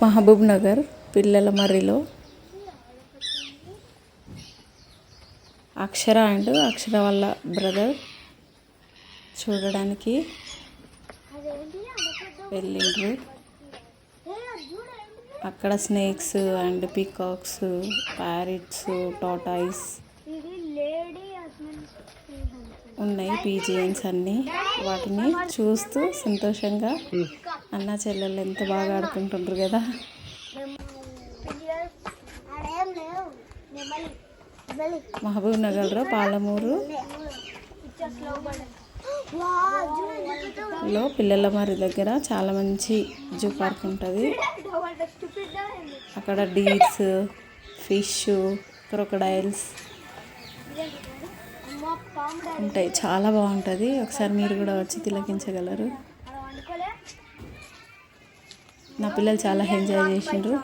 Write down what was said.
మహబూబ్ నగర్ పిల్లల మర్రిలో అక్షర అండ్ అక్షర వాళ్ళ బ్రదర్ చూడడానికి వెళ్ళిండ్రు. అక్కడ snakes and peacocks, parrots, tortoise ఉన్నాయి, పీజియన్స్ అన్నీ. వాటిని చూస్తూ సంతోషంగా అన్న చెల్లెళ్ళు ఎంత బాగా ఆడుకుంటుండ్రు కదా. మహబూబ్ నగర్లో పాలమూరు లో పిల్లల మరి దగ్గర చాలా మంచి జూ పార్క్ ఉంటుంది. అక్కడ డీర్స్, ఫిష్, క్రొకడైల్స్ ఉంటాయి. చాలా బాగుంటుంది. ఒకసారి మీరు కూడా వచ్చి తిలకించగలరు. నా పిల్లలు చాలా ఎంజాయ్ చేసిండ్రు.